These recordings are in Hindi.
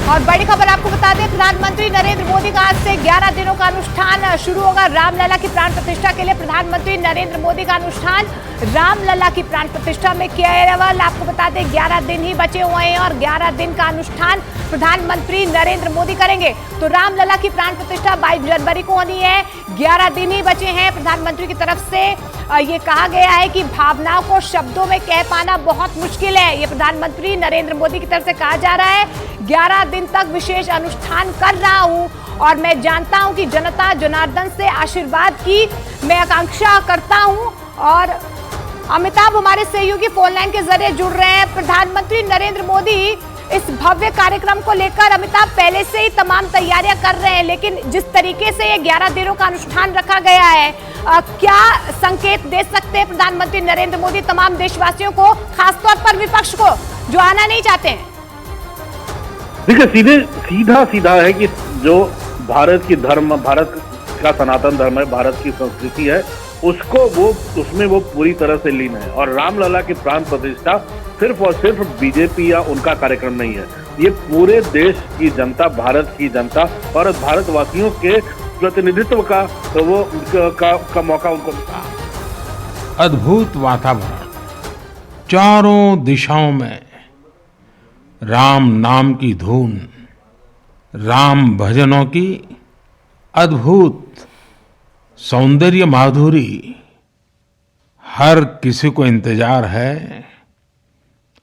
और बड़ी खबर आपको बता दें, प्रधानमंत्री नरेंद्र मोदी का आज से 11 दिनों का अनुष्ठान शुरू होगा। रामलला की प्राण प्रतिष्ठा के लिए प्रधानमंत्री नरेंद्र मोदी का अनुष्ठान रामलला की प्राण प्रतिष्ठा में केवल आपको बता दें 11 दिन ही बचे हुए हैं और 11 दिन का अनुष्ठान प्रधानमंत्री नरेंद्र मोदी करेंगे। तो रामलला की प्राण प्रतिष्ठा 22 जनवरी को होनी है। 11 दिन ही बचे हैं। प्रधानमंत्री की तरफ से ये कहा गया है कि भावनाओं को शब्दों में कह पाना बहुत मुश्किल है। ये प्रधानमंत्री नरेंद्र मोदी की तरफ से कहा जा रहा है। 11 दिन तक विशेष अनुष्ठान कर रहा हूं और मैं जानता हूं कि जनता जनार्दन से आशीर्वाद की मैं आकांक्षा करता हूं। और अमिताभ हमारे सहयोगी फोन लाइन के जरिए जुड़ रहे हैं। प्रधानमंत्री नरेंद्र मोदी इस भव्य कार्यक्रम को लेकर अमिताभ पहले से ही तमाम तैयारियां कर रहे हैं, लेकिन जिस तरीके से ये 11 दिनों का अनुष्ठान रखा गया है, क्या संकेत दे सकते हैं प्रधानमंत्री नरेंद्र मोदी तमाम देशवासियों को, खासतौर पर विपक्ष को जो आना नहीं चाहते हैं? देखिए, सीधा है कि जो भारत की धर्म, भारत का सनातन धर्म है, भारत की संस्कृति है, उसमें वो पूरी तरह से लीन है। और रामलला की प्राण प्रतिष्ठा सिर्फ और सिर्फ बीजेपी या उनका कार्यक्रम नहीं है। ये पूरे देश की जनता, भारत की जनता और भारतवासियों के प्रतिनिधित्व का मौका उनको मिला। अद्भुत वातावरण, चारों दिशाओं में राम नाम की धुन, राम भजनों की अद्भुत सौंदर्य माधुरी। हर किसी को इंतजार है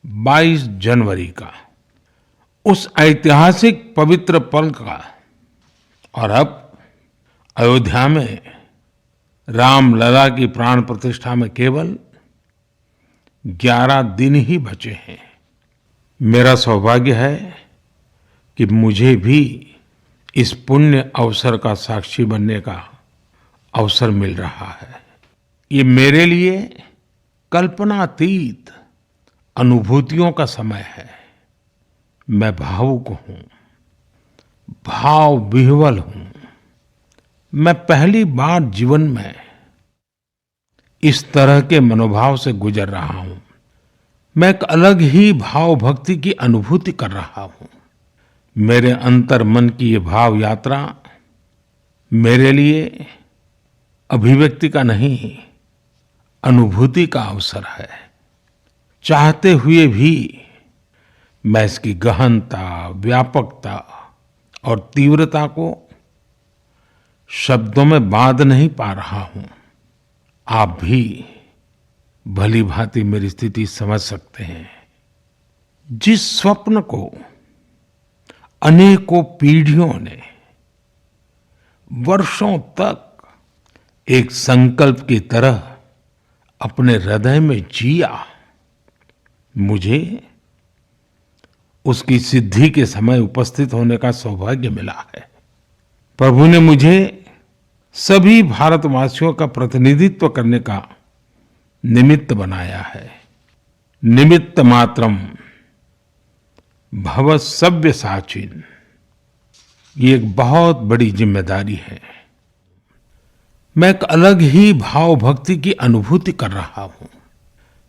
22 जनवरी का, उस ऐतिहासिक पवित्र पल का। और अब अयोध्या में रामलला की प्राण प्रतिष्ठा में केवल 11 दिन ही बचे हैं। मेरा सौभाग्य है कि मुझे भी इस पुण्य अवसर का साक्षी बनने का अवसर मिल रहा है। ये मेरे लिए कल्पनातीत अनुभूतियों का समय है। मैं भावुक हूं, भाव विह्वल हूं। मैं पहली बार जीवन में इस तरह के मनोभाव से गुजर रहा हूं। मैं एक अलग ही भाव भक्ति की अनुभूति कर रहा हूं। मेरे अंतर मन की ये भाव यात्रा मेरे लिए अभिव्यक्ति का नहीं, अनुभूति का अवसर है। चाहते हुए भी मैं इसकी गहनता, व्यापकता और तीव्रता को शब्दों में बांध नहीं पा रहा हूं। आप भी भली भांति मेरी स्थिति समझ सकते हैं। जिस स्वप्न को अनेकों पीढ़ियों ने वर्षों तक एक संकल्प की तरह अपने हृदय में जिया, मुझे उसकी सिद्धि के समय उपस्थित होने का सौभाग्य मिला है। प्रभु ने मुझे सभी भारतवासियों का प्रतिनिधित्व करने का निमित्त बनाया है। निमित्त मात्रम भव सव्यसाचिन, ये एक बहुत बड़ी जिम्मेदारी है। मैं एक अलग ही भाव भक्ति की अनुभूति कर रहा हूं।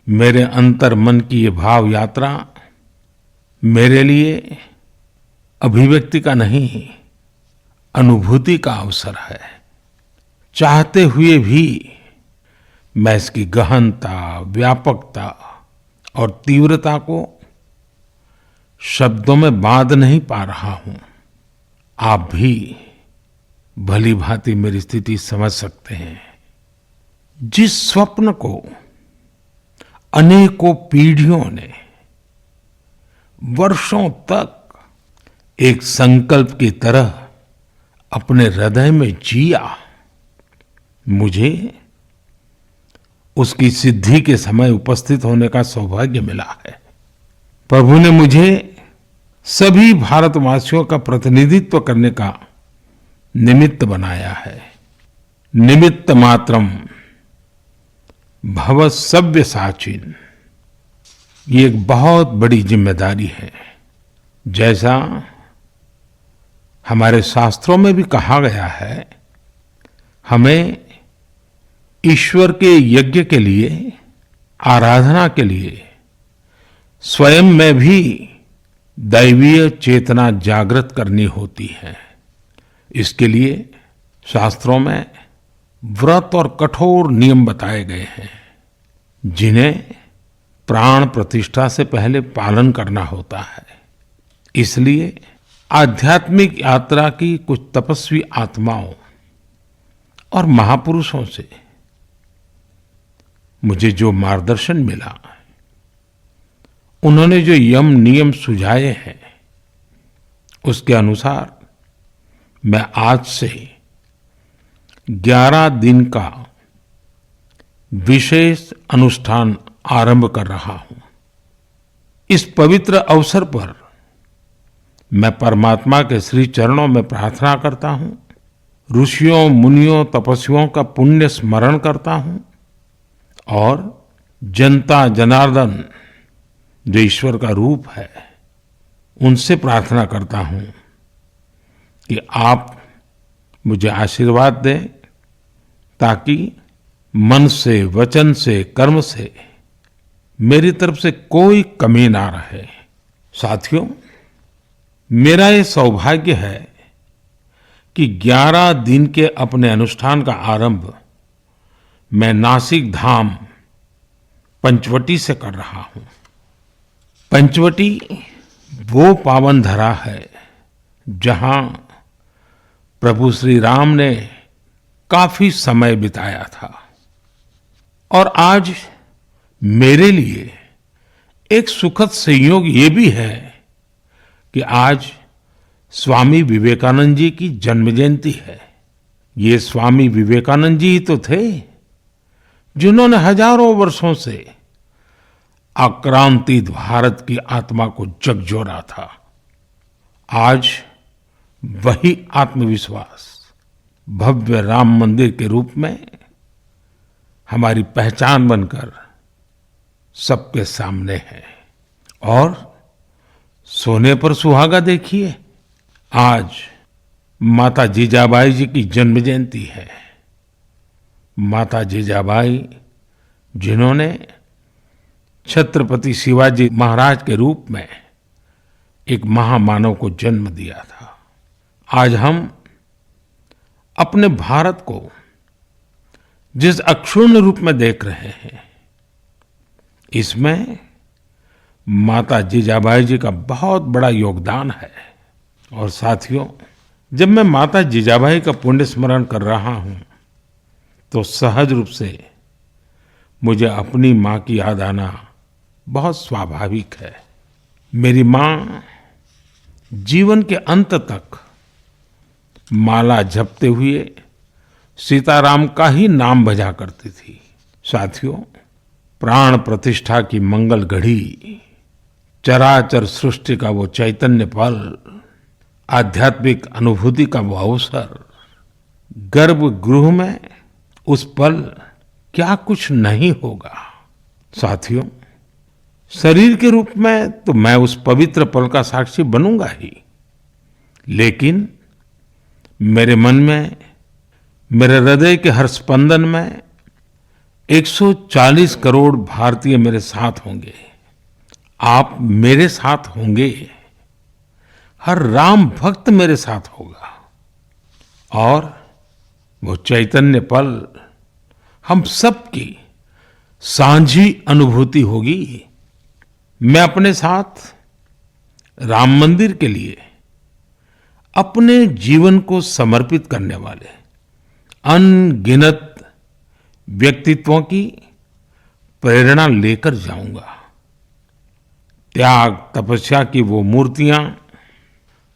मेरे अंतर मन की ये भाव यात्रा मेरे लिए अभिव्यक्ति का नहीं, अनुभूति का अवसर है। चाहते हुए भी मैं इसकी गहनता, व्यापकता और तीव्रता को शब्दों में बांध नहीं पा रहा हूं। आप भी भली भांति मेरी स्थिति समझ सकते हैं। जिस स्वप्न को अनेकों पीढ़ियों ने वर्षों तक एक संकल्प की तरह अपने हृदय में जिया, मुझे उसकी सिद्धि के समय उपस्थित होने का सौभाग्य मिला है। प्रभु ने मुझे सभी भारतवासियों का प्रतिनिधित्व करने का निमित्त बनाया है। निमित्त मात्रम भव सव्यसाचिन, ये एक बहुत बड़ी जिम्मेदारी है। जैसा हमारे शास्त्रों में भी कहा गया है, हमें ईश्वर के यज्ञ के लिए, आराधना के लिए स्वयं में भी दैवीय चेतना जागृत करनी होती है। इसके लिए शास्त्रों में व्रत और कठोर नियम बताए गए हैं, जिन्हें प्राण प्रतिष्ठा से पहले पालन करना होता है। इसलिए आध्यात्मिक यात्रा की कुछ तपस्वी आत्माओं और महापुरुषों से मुझे जो मार्गदर्शन मिला, उन्होंने जो यम नियम सुझाए हैं, उसके अनुसार मैं आज से 11 दिन का विशेष अनुष्ठान आरंभ कर रहा हूं। इस पवित्र अवसर पर मैं परमात्मा के श्री चरणों में प्रार्थना करता हूं, ऋषियों मुनियों तपस्वियों का पुण्य स्मरण करता हूं और जनता जनार्दन जो ईश्वर का रूप है, उनसे प्रार्थना करता हूं कि आप मुझे आशीर्वाद दें, ताकि मन से, वचन से, कर्म से मेरी तरफ से कोई कमी ना रहे। साथियों, मेरा ये सौभाग्य है कि 11 दिन के अपने अनुष्ठान का आरंभ मैं नासिक धाम पंचवटी से कर रहा हूं। पंचवटी वो पावन धरा है जहां प्रभु श्री राम ने काफी समय बिताया था, और आज मेरे लिए एक सुखद संयोग ये भी है कि आज स्वामी विवेकानंद जी की जन्म जयंती है। ये स्वामी विवेकानंद जी ही तो थे जिन्होंने हजारों वर्षों से आक्रांतित भारत की आत्मा को झकझोरा था। आज वही आत्मविश्वास भव्य राम मंदिर के रूप में हमारी पहचान बनकर सबके सामने है। और सोने पर सुहागा देखिए, आज माता जीजाबाई जी की जन्म जयंती है। माता जीजाबाई जिन्होंने छत्रपति शिवाजी महाराज के रूप में एक महामानव को जन्म दिया था। आज हम अपने भारत को जिस अक्षुण्ण रूप में देख रहे हैं, इसमें माता जीजाबाई जी का बहुत बड़ा योगदान है। और साथियों, जब मैं माता जीजाबाई का पुण्य स्मरण कर रहा हूं, तो सहज रूप से मुझे अपनी मां की याद आना बहुत स्वाभाविक है। मेरी मां जीवन के अंत तक माला जपते हुए सीताराम का ही नाम भजा करती थी। साथियों, प्राण प्रतिष्ठा की मंगल घड़ी, चराचर सृष्टि का वो चैतन्य पल, आध्यात्मिक अनुभूति का वो अवसर, गर्भगृह में उस पल क्या कुछ नहीं होगा। साथियों, शरीर के रूप में तो मैं उस पवित्र पल का साक्षी बनूंगा ही, लेकिन मेरे मन में, मेरे हृदय के हर स्पंदन में 140 करोड़ भारतीय मेरे साथ होंगे। आप मेरे साथ होंगे, हर राम भक्त मेरे साथ होगा, और वो चैतन्य पल हम सबकी सांझी अनुभूति होगी। मैं अपने साथ राम मंदिर के लिए अपने जीवन को समर्पित करने वाले अनगिनत व्यक्तित्वों की प्रेरणा लेकर जाऊंगा। त्याग तपस्या की वो मूर्तियां,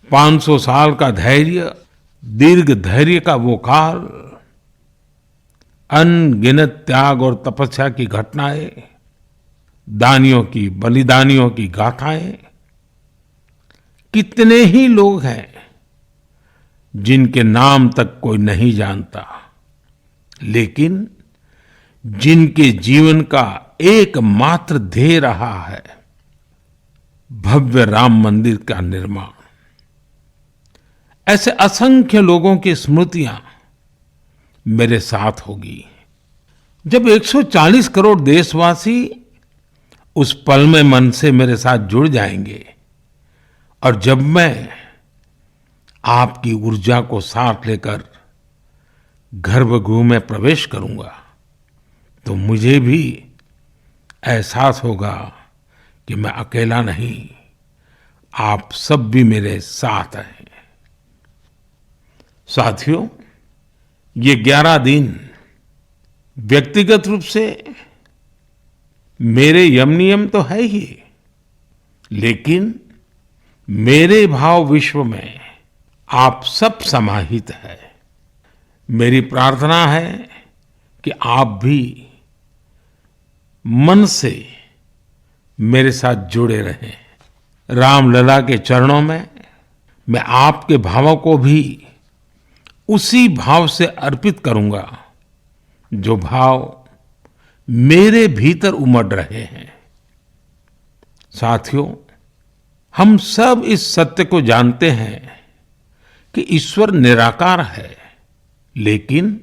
500 साल का धैर्य, दीर्घ धैर्य का वो काल, अनगिनत त्याग और तपस्या की घटनाएं, दानियों की, बलिदानियों की गाथाएं, कितने ही लोग हैं जिनके नाम तक कोई नहीं जानता, लेकिन जिनके जीवन का एकमात्र ध्येय रहा है भव्य राम मंदिर का निर्माण। ऐसे असंख्य लोगों की स्मृतियां मेरे साथ होगी। जब 140 करोड़ देशवासी उस पल में मन से मेरे साथ जुड़ जाएंगे, और जब मैं आपकी ऊर्जा को साथ लेकर गर्भगृह में प्रवेश करूंगा तो मुझे भी एहसास होगा कि मैं अकेला नहीं, आप सब भी मेरे साथ हैं। साथियों, ये 11 दिन व्यक्तिगत रूप से मेरे यम नियम तो है ही, लेकिन मेरे भाव विश्व में आप सब समाहित है। मेरी प्रार्थना है कि आप भी मन से मेरे साथ जुड़े रहें। रामलला के चरणों में मैं आपके भावों को भी उसी भाव से अर्पित करूंगा जो भाव मेरे भीतर उमड़ रहे हैं। साथियों, हम सब इस सत्य को जानते हैं कि ईश्वर निराकार है, लेकिन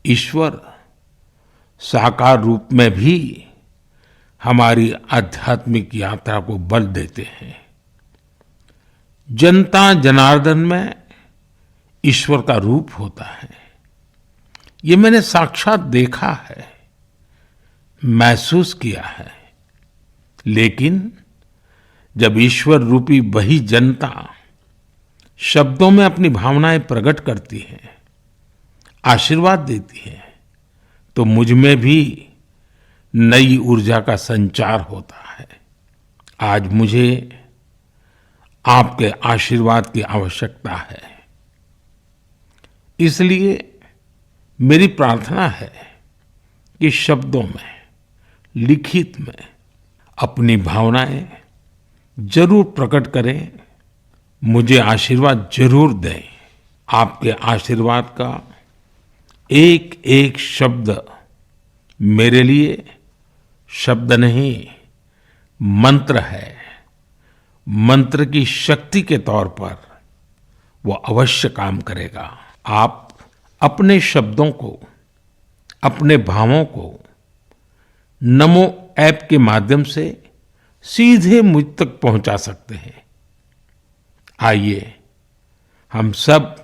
ईश्वर साकार रूप में भी हमारी आध्यात्मिक यात्रा को बल देते हैं। जनता जनार्दन में ईश्वर का रूप होता है, ये मैंने साक्षात देखा है, महसूस किया है। लेकिन जब ईश्वर रूपी वही जनता शब्दों में अपनी भावनाएं प्रकट करती है, आशीर्वाद देती है, तो मुझ में भी नई ऊर्जा का संचार होता है। आज मुझे आपके आशीर्वाद की आवश्यकता है, इसलिए मेरी प्रार्थना है कि शब्दों में, लिखित में अपनी भावनाएं जरूर प्रकट करें, मुझे आशीर्वाद जरूर दें। आपके आशीर्वाद का एक एक शब्द मेरे लिए शब्द नहीं, मंत्र है। मंत्र की शक्ति के तौर पर वो अवश्य काम करेगा। आप अपने शब्दों को, अपने भावों को नमो ऐप के माध्यम से सीधे मुझ तक पहुंचा सकते हैं। आइए हम सब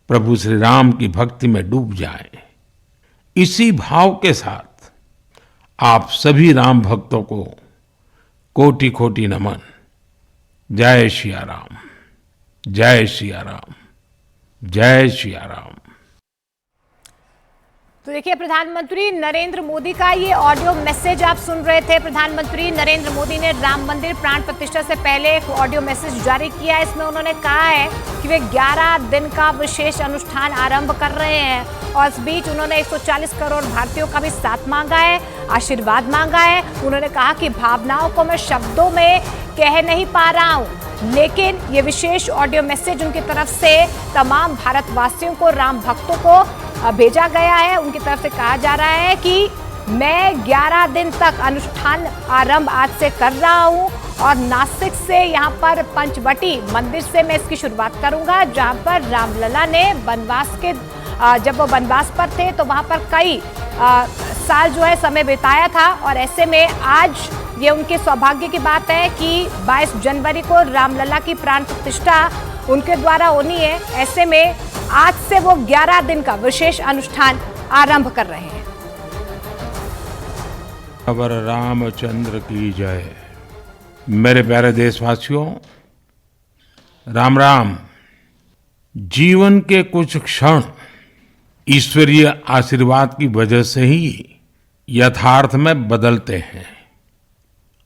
प्रभु श्री राम की भक्ति में डूब जाएं। इसी भाव के साथ आप सभी राम भक्तों को कोटि कोटि नमन। जय सिया राम, जय सिया राम, जय सिया राम। तो देखिए, प्रधानमंत्री नरेंद्र मोदी का ये ऑडियो मैसेज आप सुन रहे थे। प्रधानमंत्री नरेंद्र मोदी ने राम मंदिर प्राण प्रतिष्ठा से पहले एक ऑडियो मैसेज जारी किया। इसमें उन्होंने कहा है कि वे 11 दिन का विशेष अनुष्ठान आरंभ कर रहे हैं और इस बीच उन्होंने 140 करोड़ भारतीयों का भी साथ मांगा है, आशीर्वाद मांगा है। उन्होंने कहा कि भावनाओं को मैं शब्दों में कह नहीं पा रहा हूँ, लेकिन ये विशेष ऑडियो मैसेज उनकी तरफ से तमाम भारतवासियों को, राम भक्तों को भेजा गया है। उनकी तरफ से कहा जा रहा है कि मैं 11 दिन तक अनुष्ठान आरंभ आज से कर रहा हूं और नासिक से यहाँ पर पंचवटी मंदिर से मैं इसकी शुरुआत करूंगा, जहाँ पर रामलला ने वनवास के जब वो वनवास पर थे तो वहाँ पर कई साल जो है समय बिताया था। और ऐसे में आज ये उनके सौभाग्य की बात है कि 22 जनवरी को रामलला की प्राण प्रतिष्ठा उनके द्वारा होनी है। ऐसे में आज से वो 11 दिन का विशेष अनुष्ठान आरंभ कर रहे हैं। अवर रामचंद्र की जय। मेरे प्यारे देशवासियों, राम राम। जीवन के कुछ क्षण ईश्वरीय आशीर्वाद की वजह से ही यथार्थ में बदलते हैं।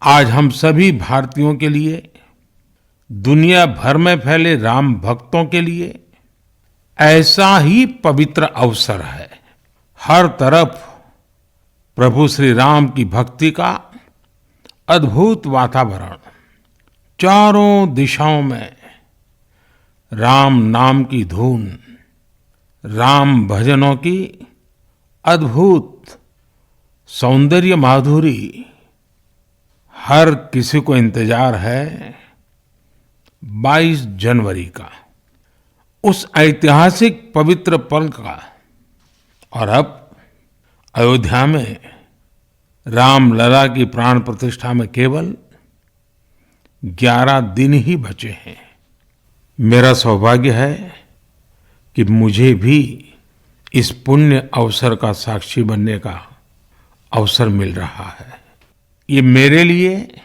आज हम सभी भारतीयों के लिए, दुनिया भर में फैले राम भक्तों के लिए ऐसा ही पवित्र अवसर है। हर तरफ प्रभु श्री राम की भक्ति का अद्भुत वातावरण, चारों दिशाओं में राम नाम की धुन, राम भजनों की अद्भुत सौंदर्य माधुरी। हर किसी को इंतजार है 22 जनवरी का, उस ऐतिहासिक पवित्र पल का। और अब अयोध्या में रामलला की प्राण प्रतिष्ठा में केवल 11 दिन ही बचे हैं। मेरा सौभाग्य है कि मुझे भी इस पुण्य अवसर का साक्षी बनने का अवसर मिल रहा है। ये मेरे लिए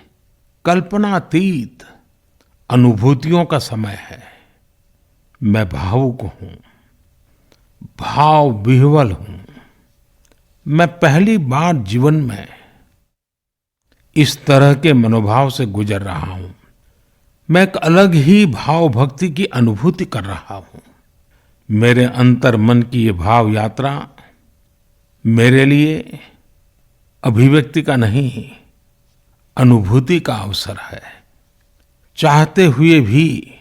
कल्पनातीत अनुभूतियों का समय है। मैं भावुक हूं, भाव विह्वल हूं। मैं पहली बार जीवन में इस तरह के मनोभाव से गुजर रहा हूं। मैं एक अलग ही भाव भक्ति की अनुभूति कर रहा हूं। मेरे अंतर मन की ये भाव यात्रा मेरे लिए अभिव्यक्ति का नहीं, अनुभूति का अवसर है। चाहते हुए भी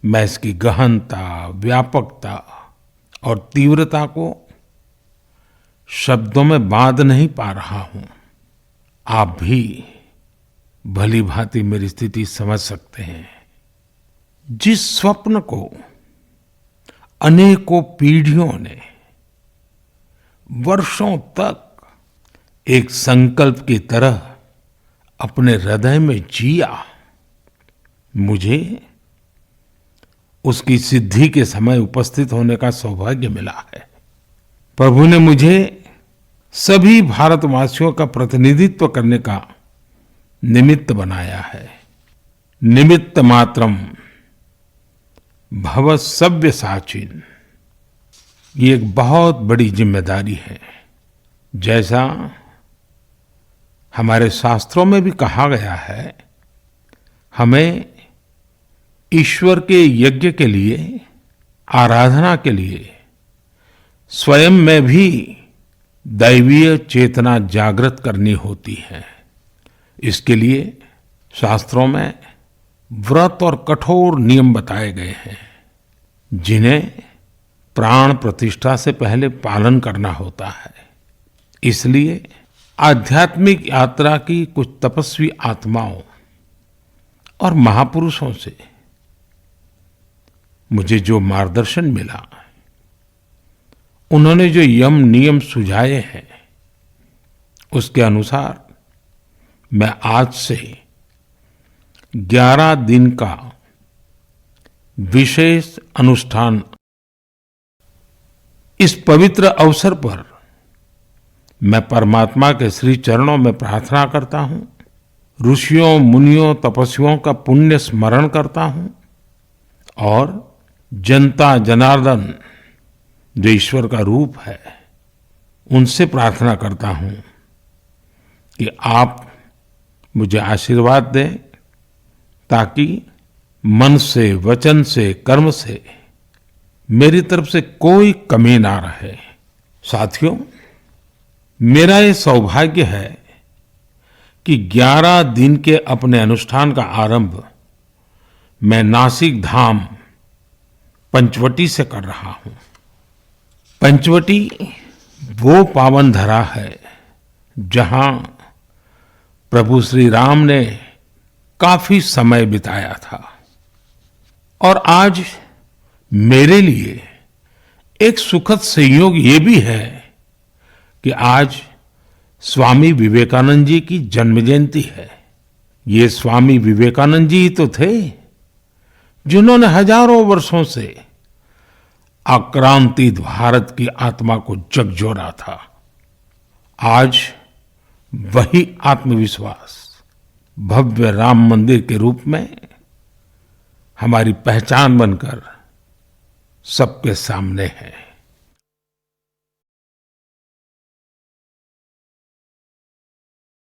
मैं इसकी गहनता, व्यापकता और तीव्रता को शब्दों में बांध नहीं पा रहा हूं। आप भी भली भांति मेरी स्थिति समझ सकते हैं। जिस स्वप्न को अनेकों पीढ़ियों ने वर्षों तक एक संकल्प की तरह अपने हृदय में जिया, मुझे उसकी सिद्धि के समय उपस्थित होने का सौभाग्य मिला है। प्रभु ने मुझे सभी भारतवासियों का प्रतिनिधित्व करने का निमित्त बनाया है। निमित्त मात्रम भव सव्यसाचिन, ये एक बहुत बड़ी जिम्मेदारी है। जैसा हमारे शास्त्रों में भी कहा गया है, हमें ईश्वर के यज्ञ के लिए, आराधना के लिए स्वयं में भी दैवीय चेतना जागृत करनी होती है। इसके लिए शास्त्रों में व्रत और कठोर नियम बताए गए हैं, जिन्हें प्राण प्रतिष्ठा से पहले पालन करना होता है। इसलिए आध्यात्मिक यात्रा की कुछ तपस्वी आत्माओं और महापुरुषों से मुझे जो मार्गदर्शन मिला, उन्होंने जो यम नियम सुझाए हैं, उसके अनुसार मैं आज से 11 दिन का विशेष अनुष्ठान, इस पवित्र अवसर पर मैं परमात्मा के श्री चरणों में प्रार्थना करता हूं, ऋषियों मुनियों तपस्वियों का पुण्य स्मरण करता हूं और जनता जनार्दन जो ईश्वर का रूप है, उनसे प्रार्थना करता हूं कि आप मुझे आशीर्वाद दें, ताकि मन से, वचन से, कर्म से मेरी तरफ से कोई कमी ना रहे। साथियों, मेरा ये सौभाग्य है कि 11 दिन के अपने अनुष्ठान का आरंभ मैं नासिक धाम पंचवटी से कर रहा हूं। पंचवटी वो पावन धरा है जहां प्रभु श्री राम ने काफी समय बिताया था। और आज मेरे लिए एक सुखद संयोग ये भी है कि आज स्वामी विवेकानंद जी की जन्म जयंती है। ये स्वामी विवेकानंद जी तो थे जिन्होंने हजारों वर्षों से आक्रांतित भारत की आत्मा को झकझोरा था। आज वही आत्मविश्वास भव्य राम मंदिर के रूप में हमारी पहचान बनकर सबके सामने है।